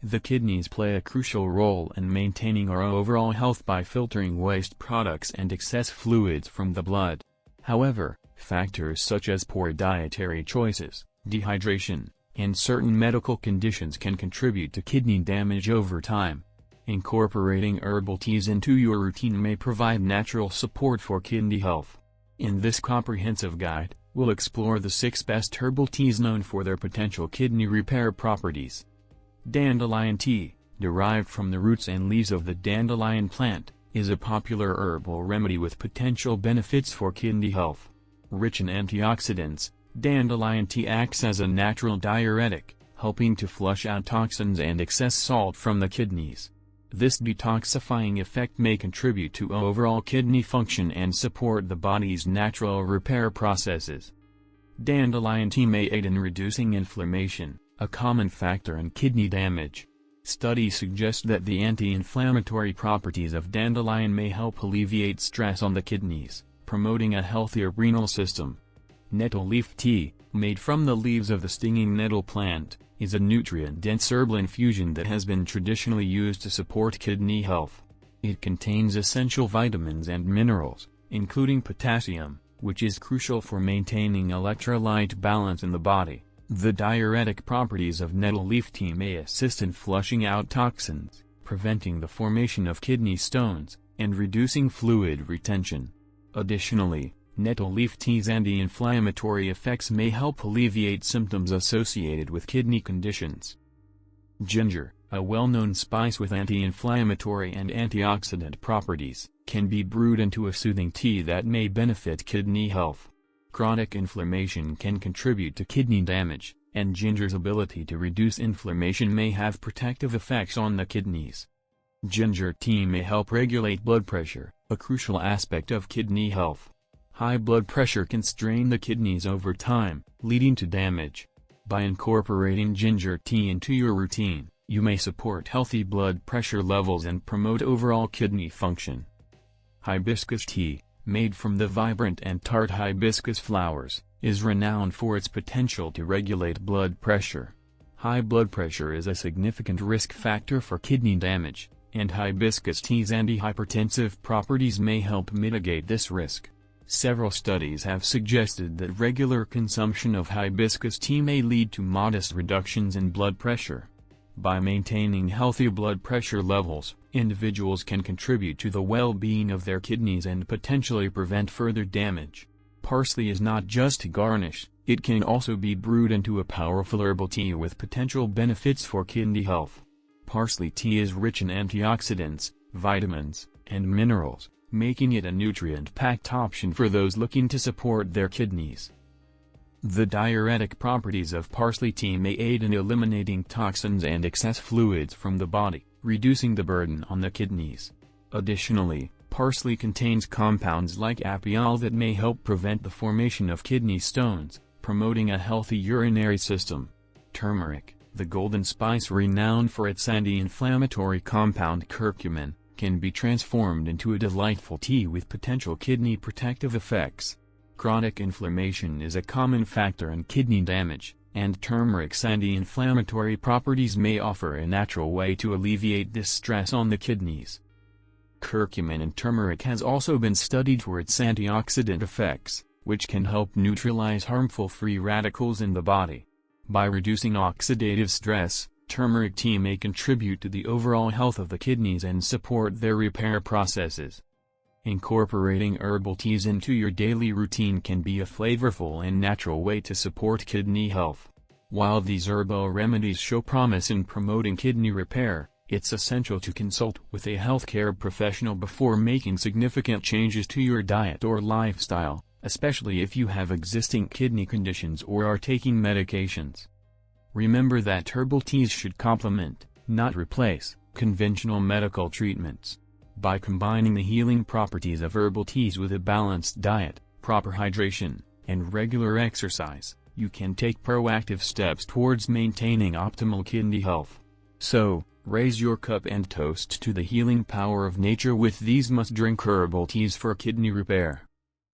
The kidneys play a crucial role in maintaining our overall health by filtering waste products and excess fluids from the blood. However, factors such as poor dietary choices, dehydration, and certain medical conditions can contribute to kidney damage over time. Incorporating herbal teas into your routine may provide natural support for kidney health. In this comprehensive guide, we'll explore the 6 best herbal teas known for their potential kidney repair properties. Dandelion tea, derived from the roots and leaves of the dandelion plant, is a popular herbal remedy with potential benefits for kidney health. Rich in antioxidants, dandelion tea acts as a natural diuretic, helping to flush out toxins and excess salt from the kidneys. This detoxifying effect may contribute to overall kidney function and support the body's natural repair processes. Dandelion tea may aid in reducing inflammation, a common factor in kidney damage. Studies suggest that the anti-inflammatory properties of dandelion may help alleviate stress on the kidneys, promoting a healthier renal system. Nettle leaf tea, made from the leaves of the stinging nettle plant, is a nutrient-dense herbal infusion that has been traditionally used to support kidney health. It contains essential vitamins and minerals, including potassium, which is crucial for maintaining electrolyte balance in the body. The diuretic properties of nettle leaf tea may assist in flushing out toxins, preventing the formation of kidney stones, and reducing fluid retention. Additionally, nettle leaf tea's anti-inflammatory effects may help alleviate symptoms associated with kidney conditions. Ginger, a well-known spice with anti-inflammatory and antioxidant properties, can be brewed into a soothing tea that may benefit kidney health. Chronic inflammation can contribute to kidney damage, and ginger's ability to reduce inflammation may have protective effects on the kidneys. Ginger tea may help regulate blood pressure, a crucial aspect of kidney health. High blood pressure can strain the kidneys over time, leading to damage. By incorporating ginger tea into your routine, you may support healthy blood pressure levels and promote overall kidney function. Hibiscus tea, made from the vibrant and tart hibiscus flowers, is renowned for its potential to regulate blood pressure. High blood pressure is a significant risk factor for kidney damage, and hibiscus tea's antihypertensive properties may help mitigate this risk. Several studies have suggested that regular consumption of hibiscus tea may lead to modest reductions in blood pressure. By maintaining healthy blood pressure levels, individuals can contribute to the well-being of their kidneys and potentially prevent further damage. Parsley is not just a garnish, it can also be brewed into a powerful herbal tea with potential benefits for kidney health. Parsley tea is rich in antioxidants, vitamins, and minerals, making it a nutrient-packed option for those looking to support their kidneys. The diuretic properties of parsley tea may aid in eliminating toxins and excess fluids from the body, reducing the burden on the kidneys. Additionally, parsley contains compounds like apiol that may help prevent the formation of kidney stones, promoting a healthy urinary system. Turmeric, the golden spice renowned for its anti-inflammatory compound curcumin, can be transformed into a delightful tea with potential kidney protective effects. Chronic inflammation is a common factor in kidney damage, and turmeric's anti-inflammatory properties may offer a natural way to alleviate this stress on the kidneys. Curcumin in turmeric has also been studied for its antioxidant effects, which can help neutralize harmful free radicals in the body. By reducing oxidative stress, turmeric tea may contribute to the overall health of the kidneys and support their repair processes. Incorporating herbal teas into your daily routine can be a flavorful and natural way to support kidney health. While these herbal remedies show promise in promoting kidney repair, it's essential to consult with a healthcare professional before making significant changes to your diet or lifestyle, especially if you have existing kidney conditions or are taking medications. Remember that herbal teas should complement, not replace, conventional medical treatments. By combining the healing properties of herbal teas with a balanced diet, proper hydration, and regular exercise, you can take proactive steps towards maintaining optimal kidney health. So, raise your cup and toast to the healing power of nature with these must-drink herbal teas for kidney repair.